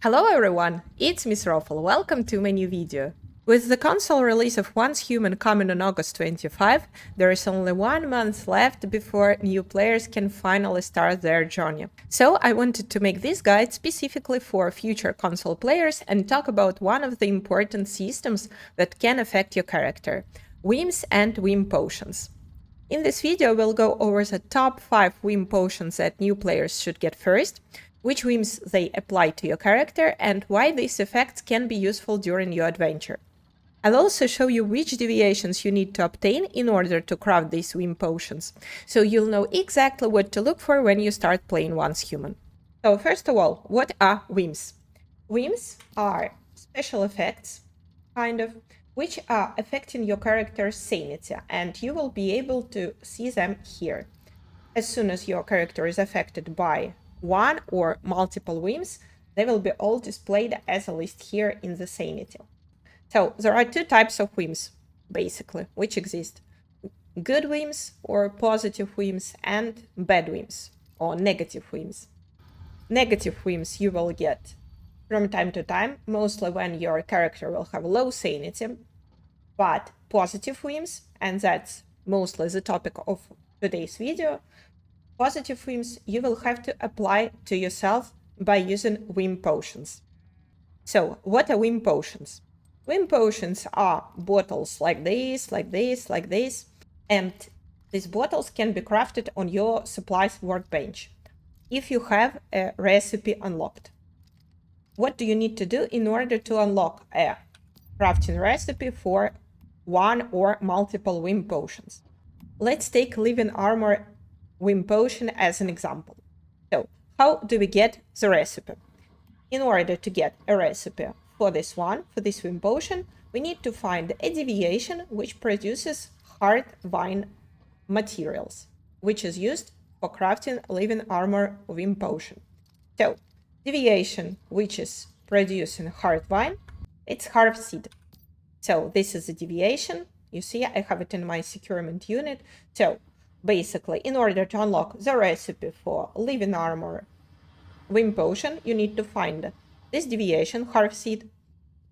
Hello everyone, it's Miss Roffle, welcome to my new video. With the console release of Once Human coming on August 25, there is only 1 month left before new players can finally start their journey. So I wanted to make this guide specifically for future console players and talk about one of the important systems that can affect your character, Whims and Whim Potions. In this video, we'll go over the top 5 Whim Potions that new players should get first, which whims they apply to your character, and why these effects can be useful during your adventure. I'll also show you which deviations you need to obtain in order to craft these Whim Potions, so you'll know exactly what to look for when you start playing Once Human. So first of all, what are whims? Whims are special effects, which are affecting your character's sanity, and you will be able to see them here. As soon as your character is affected by one or multiple whims, they will be all displayed as a list here in the sanity. So there are two types of whims, basically, which exist. Good whims or positive whims, and bad whims or negative whims. Negative whims you will get from time to time, mostly when your character will have low sanity, but positive whims, and that's mostly the topic of today's video, positive whims you will have to apply to yourself by using Whim Potions. So, what are Whim Potions? Whim Potions are bottles like this, and these bottles can be crafted on your supplies workbench if you have a recipe unlocked. What do you need to do in order to unlock a crafting recipe for one or multiple Whim Potions? Let's take Living Armor Whim Potion as an example. So, how do we get the recipe? In order to get a recipe for this Whim Potion, we need to find a deviation which produces hard vine materials, which is used for crafting Living Armor Whim Potion. So, deviation which is producing hard vine, it's Harv Seed. So, this is the deviation. You see, I have it in my securement unit. So, basically, in order to unlock the recipe for Living Armor Whim Potion, you need to find this deviation, Harv Seed,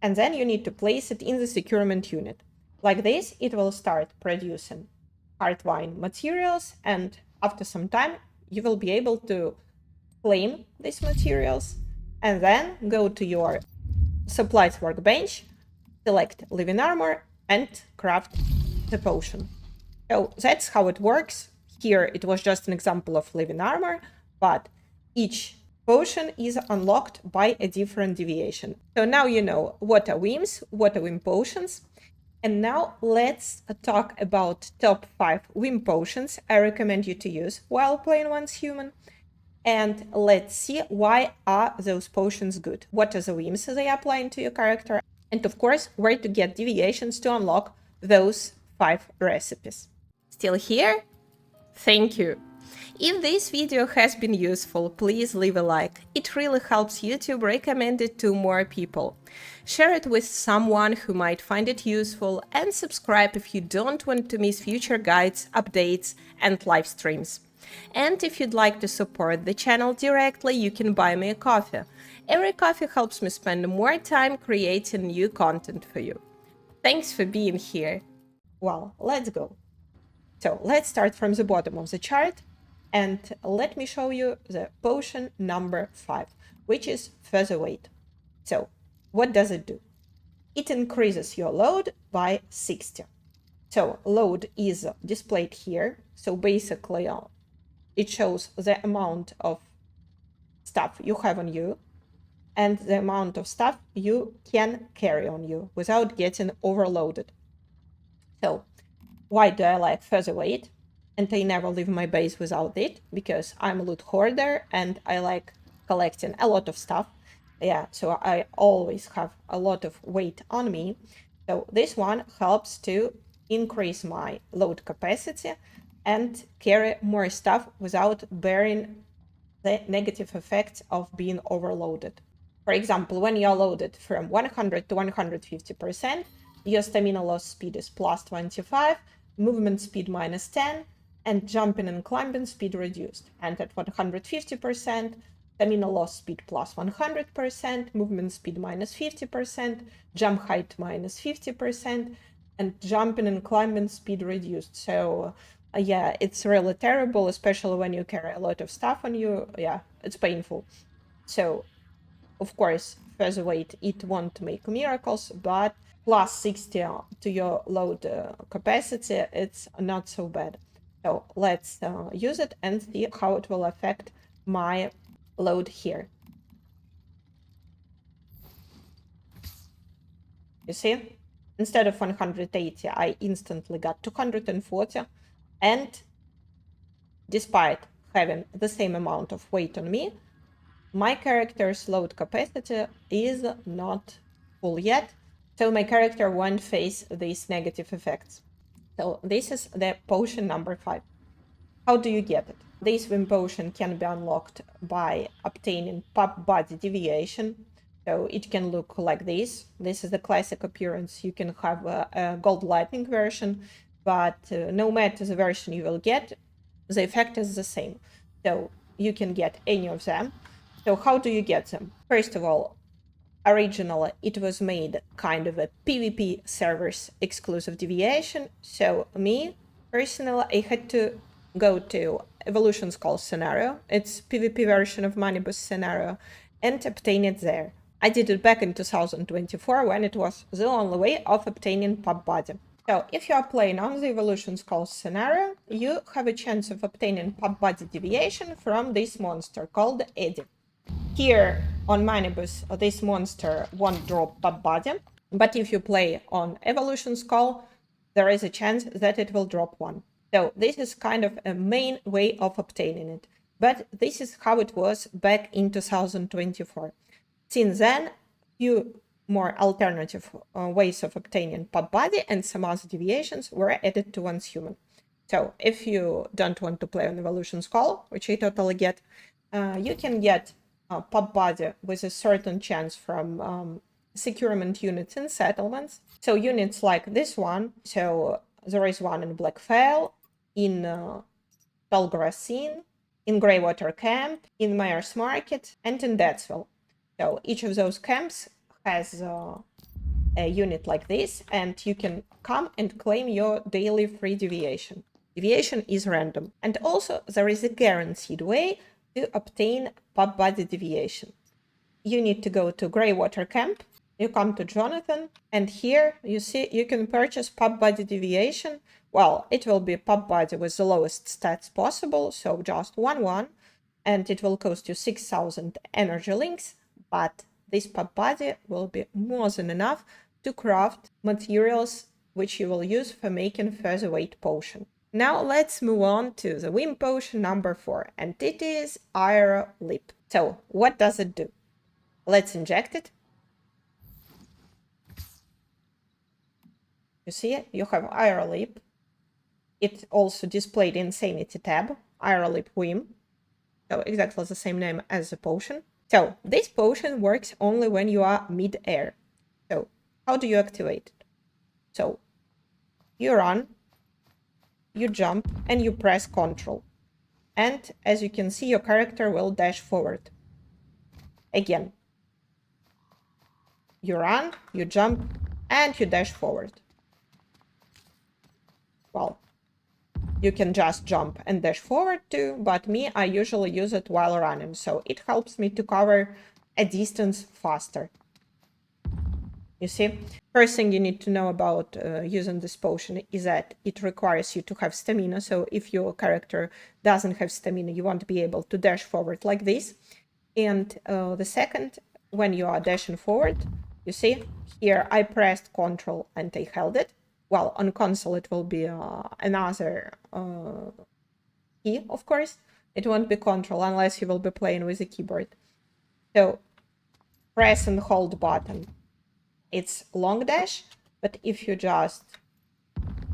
and then you need to place it in the securement unit. Like this, it will start producing hard vine materials, and after some time, you will be able to claim these materials, and then go to your supplies workbench, select Living Armor, and craft the potion. So that's how it works. Here it was just an example of Living Armor, but each potion is unlocked by a different deviation. So now you know what are whims, what are Whim Potions. And now let's talk about top 5 Whim Potions I recommend you to use while playing Once Human. And let's see why are those potions good. What are the whims they apply into your character? And of course, where to get deviations to unlock those 5 recipes. Still here? Thank you. If this video has been useful, please leave a like. It really helps YouTube recommend it to more people. Share it with someone who might find it useful, and subscribe if you don't want to miss future guides, updates, and live streams. And if you'd like to support the channel directly, you can buy me a coffee. Every coffee helps me spend more time creating new content for you. Thanks for being here. Well, let's go. So let's start from the bottom of the chart, and let me show you the potion number 5, which is Featherweight. So what does it do? It increases your load by 60. So load is displayed here. So basically it shows the amount of stuff you have on you and the amount of stuff you can carry on you without getting overloaded. So why do I like Featherweight? And I never leave my base without it, because I'm a loot hoarder and I like collecting a lot of stuff. Yeah, so I always have a lot of weight on me. So this one helps to increase my load capacity and carry more stuff without bearing the negative effects of being overloaded. For example, when you're loaded from 100 to 150%, your stamina loss speed is plus 25, movement speed minus 10, and jumping and climbing speed reduced. And at 150%, stamina loss speed plus 100%, movement speed minus 50%, jump height minus 50%, and jumping and climbing speed reduced. So yeah, it's really terrible, especially when you carry a lot of stuff on you. Yeah, it's painful. So of course, Featherweight, it won't make miracles, but plus 60 to your load capacity, it's not so bad. So let's use it and see how it will affect my load here. You see, instead of 180, I instantly got 240, and despite having the same amount of weight on me, my character's load capacity is not full yet, so my character won't face these negative effects. So this is the potion number 5. How do you get it? This Whim Potion can be unlocked by obtaining Pop Body Deviation. So it can look like this. This is the classic appearance. You can have a Gold Lightning version, but no matter the version you will get, the effect is the same. So you can get any of them. So how do you get them? First of all, originally it was made kind of a PvP servers exclusive deviation. So me, personally, I had to go to Evolution Skull scenario. It's PvP version of Money Boost scenario, and obtain it there. I did it back in 2024 when it was the only way of obtaining Pop Body. So if you are playing on the Evolution Skull scenario, you have a chance of obtaining Pop Body Deviation from this monster called Eddie. Here on Manibus, this monster won't drop Pop Body, but if you play on Evolution Skull, there is a chance that it will drop one. So this is kind of a main way of obtaining it. But this is how it was back in 2024. Since then, few more alternative ways of obtaining Pop Body and some other deviations were added to Once Human. So if you don't want to play on Evolution Skull, which I totally get, you can get Pop Body with a certain chance from securement units and settlements. So units like this one, so there is one in Blackfell, in Belgrasine, in Greywater Camp, in Mayor's Market, and in Deadsville. So each of those camps has a unit like this, and you can come and claim your daily free deviation. Deviation is random. And also there is a guaranteed way to obtain Pop Body Deviation. You need to go to Greywater Camp, you come to Jonathan, and here you see you can purchase Pop Body Deviation. Well, it will be Pop Body with the lowest stats possible, so just 1-1, and it will cost you 6,000 energy links, but this Pop Body will be more than enough to craft materials which you will use for making Featherweight potion. Now let's move on to the Whim Potion number 4, and it is Aero Leap. So what does it do? Let's inject it. You see, you have Aero Leap. It also displayed Insanity tab, Aero Leap Whim. So exactly the same name as the potion. So this potion works only when you are mid-air. So how do you activate it? So you run, you jump, and you press Ctrl. And as you can see, your character will dash forward. Again, you run, you jump, and you dash forward. Well, you can just jump and dash forward too, but me, I usually use it while running, so it helps me to cover a distance faster. You see, first thing you need to know about using this potion is that it requires you to have stamina. So if your character doesn't have stamina, you won't be able to dash forward like this. And the second, when you are dashing forward, you see here I pressed Ctrl and I held it. Well, on console it will be another key, of course. It won't be Ctrl unless you will be playing with a keyboard. So press and hold button. It's long dash, but if you just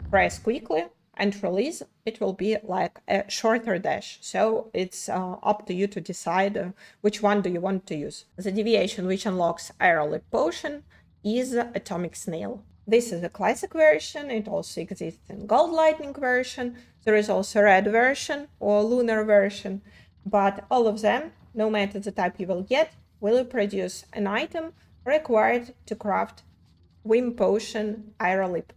press quickly and release, it will be like a shorter dash. So it's up to you to decide which one do you want to use. The deviation which unlocks Aero Leap potion is Atomic Snail. This is a classic version. It also exists in Gold Lightning version. There is also red version or lunar version, but all of them no matter the type you will get, will produce an item required to craft Whim Potion Aero Leap.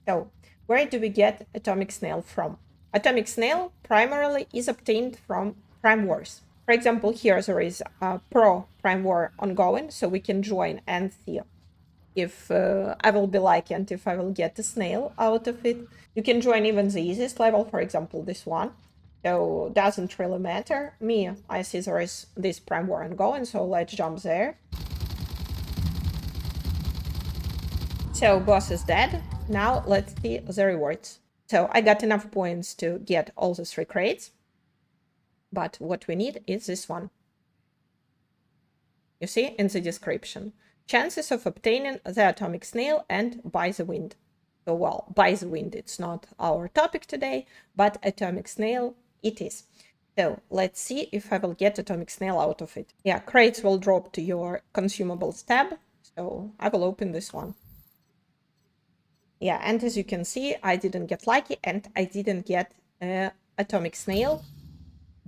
So, where do we get Atomic Snail from? Atomic Snail primarily is obtained from Prime Wars. For example, here there is a Pro Prime War ongoing, so we can join and see if I will be lucky and if I will get a snail out of it. You can join even the easiest level, for example, this one. So doesn't really matter. Me, I see there is this Prime War ongoing, so let's jump there. So boss is dead. Now let's see the rewards. So I got enough points to get all the 3 crates. But what we need is this one. You see in the description. Chances of obtaining the Atomic Snail and By the Wind. So, well, By the Wind, it's not our topic today, but Atomic Snail, it is. So, let's see if I will get Atomic Snail out of it. Yeah, crates will drop to your consumables tab. So, I will open this one. Yeah, and as you can see, I didn't get lucky and I didn't get Atomic Snail.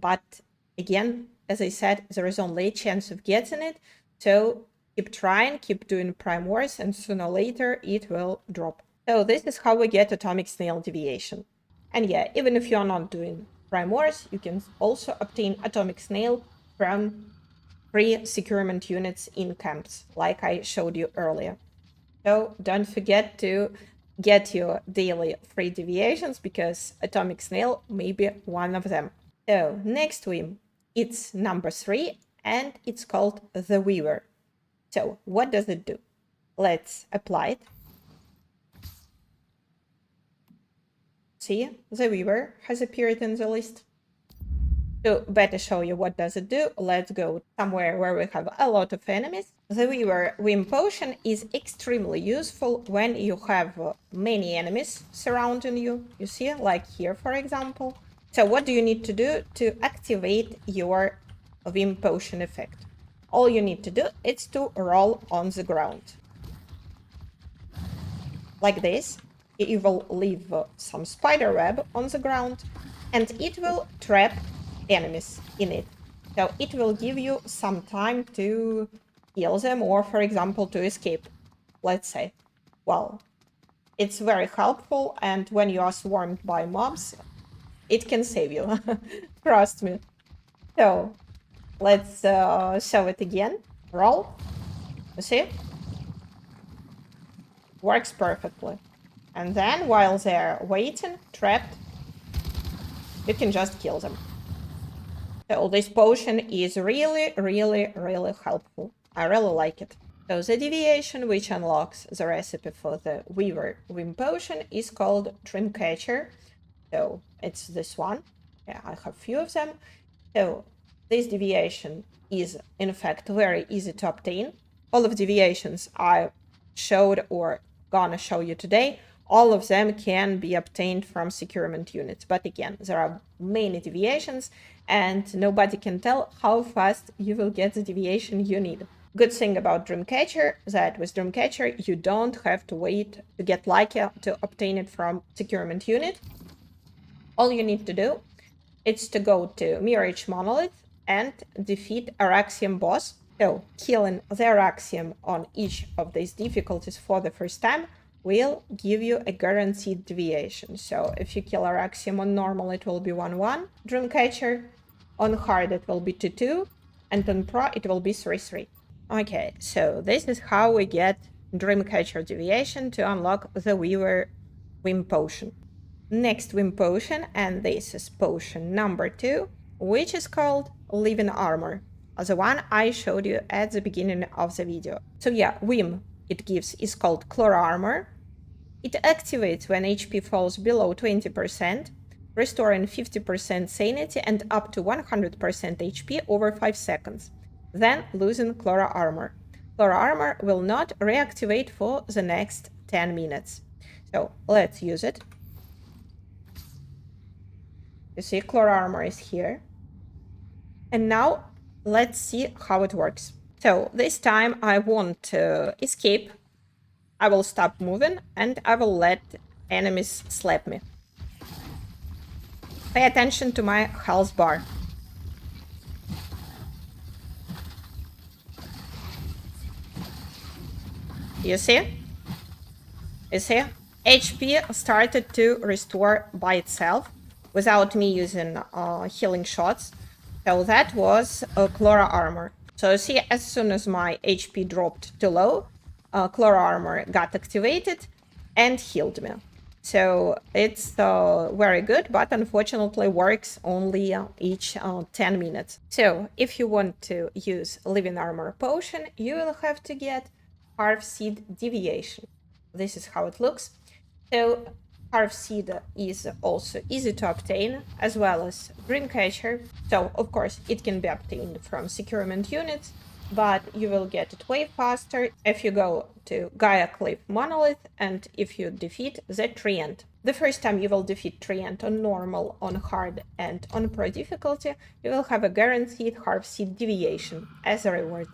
But again, as I said, there is only a chance of getting it. So keep trying, keep doing Prime Wars, and sooner or later it will drop. So this is how we get Atomic Snail Deviation. And yeah, even if you're not doing Prime Wars, you can also obtain Atomic Snail from free securement units in camps, like I showed you earlier. So don't forget to get your daily free deviations, because Atomic Snail may be one of them. So next whim, it's number 3, and it's called the Weaver. So what does it do? Let's apply it. See, the Weaver has appeared in the list. To better show you what does it do, let's go somewhere where we have a lot of enemies. The Weaver Whim Potion is extremely useful when you have many enemies surrounding you. You see, like here, for example. So what do you need to do to activate your Whim Potion effect? All you need to do is to roll on the ground. Like this. You will leave some spider web on the ground, and it will trap enemies in it. So it will give you some time to kill them, or for example to escape, let's say. Well, it's very helpful, and when you are swarmed by mobs, it can save you. Trust me. So let's show it again. Roll. You see? Works perfectly. And then while they're waiting, trapped, you can just kill them. So this potion is really, really, really helpful. I really like it. So the deviation which unlocks the recipe for the Weaver Whim Potion is called Dreamcatcher. So it's this one. Yeah, I have a few of them. So this deviation is in fact very easy to obtain. All of deviations I showed or gonna show you today, all of them can be obtained from securement units. But again, there are many deviations and nobody can tell how fast you will get the deviation you need. Good thing about Dreamcatcher that with Dreamcatcher you don't have to wait to get lucky to obtain it from securement unit. All you need to do is to go to Mirage Monolith and defeat Araxium boss. So killing the Araxium on each of these difficulties for the first time will give you a guaranteed deviation. So if you kill Araxium on normal, it will be 1-1. Dreamcatcher on hard, it will be 2-2. And on pro, it will be 3-3. Okay, so this is how we get Dreamcatcher deviation to unlock the Weaver Whim Potion. Next Whim Potion, and this is potion number 2, which is called Living Armor, the one I showed you at the beginning of the video. So yeah, Whim it gives is called Chlor Armor. It activates when HP falls below 20%, restoring 50% sanity and up to 100% HP over 5 seconds, then losing Chlor Armor. Chlor Armor will not reactivate for the next 10 minutes. So let's use it. You see, Chlor Armor is here. And now let's see how it works. So this time I won't escape. I will stop moving and I will let enemies slap me. Pay attention to my health bar. You see? You see? HP started to restore by itself without me using healing shots. So that was Chlora Armor. So you see, as soon as my HP dropped too low, Chlora Armor got activated and healed me. So it's very good, but unfortunately works only each 10 minutes. So if you want to use Living Armor Potion, you will have to get Half Seed Deviation. This is how it looks. So Half Seed is also easy to obtain, as well as Dreamcatcher. So of course it can be obtained from securement units, but you will get it way faster if you go to Gaia Cliff Monolith and if you defeat the Treant. The first time you will defeat Treant on normal, on hard, and on pro difficulty, you will have a guaranteed Half Seed Deviation as a reward.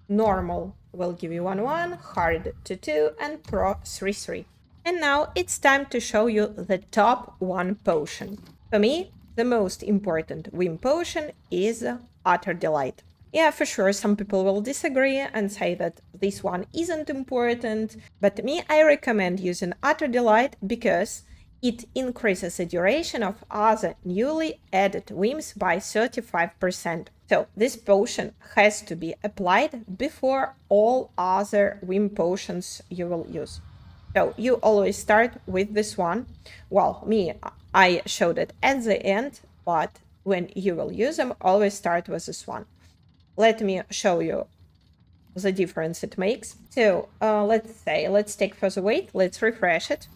Normal will give you 1-1, hard 2-2, and pro 3-3. And now it's time to show you the top 1 potion. For me, the most important Whim potion is Utter Delight. Yeah, for sure, some people will disagree and say that this one isn't important, but me, I recommend using Utter Delight because it increases the duration of other newly added whims by 35%. So this potion has to be applied before all other whim potions you will use. So you always start with this one. Well, me, I showed it at the end, but when you will use them, always start with this one. Let me show you the difference it makes. So let's take Featherweight. Let's refresh it.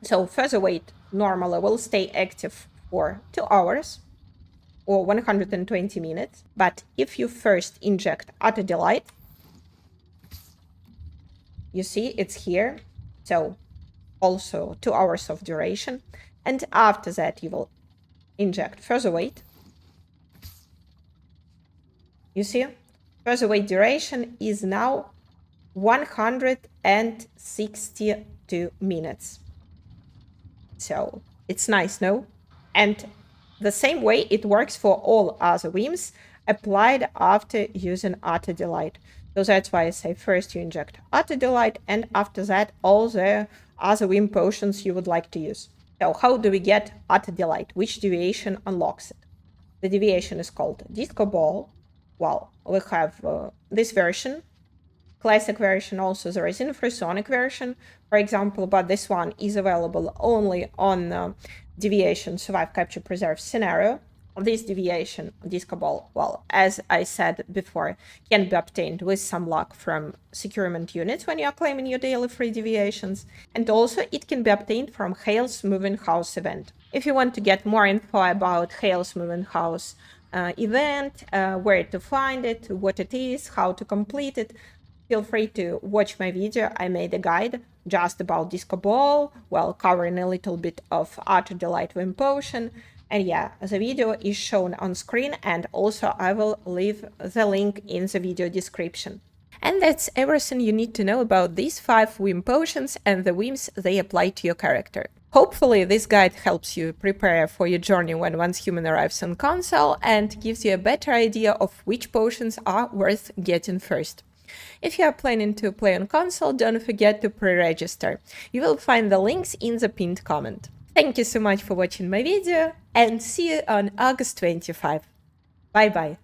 So Featherweight normally will stay active for 2 hours or 120 minutes. But if you first inject Utter Delight, you see it's here. So also 2 hours of duration. And after that, you will inject Featherweight. You see, Featherweight duration is now 162 minutes. So it's nice, no? And the same way it works for all other whims applied after using Utter Delight. So that's why I say first you inject Utter Delight and after that all the other whim potions you would like to use. So how do we get Utter Delight? Which deviation unlocks it? The deviation is called Disco Ball. Well, we have this version, classic version, also there is infrasonic version, for example, but this one is available only on Deviation Survive, Capture, Preserve scenario. This deviation, Disco Ball, well, as I said before, can be obtained with some luck from securement units when you are claiming your daily free deviations, and also it can be obtained from Hale's Moving House event. If you want to get more info about Hale's Moving House event, where to find it, what it is, how to complete it, feel free to watch my video. I made a guide just about Disco Ball, well, covering a little bit of Utter Delight Whim Potion. And yeah, the video is shown on screen, and also I will leave the link in the video description. And that's everything you need to know about these 5 Whim potions and the whims they apply to your character. Hopefully this guide helps you prepare for your journey when Once Human arrives on console and gives you a better idea of which potions are worth getting first. If you are planning to play on console, don't forget to pre-register. You will find the links in the pinned comment. Thank you so much for watching my video and see you on August 25. Bye bye.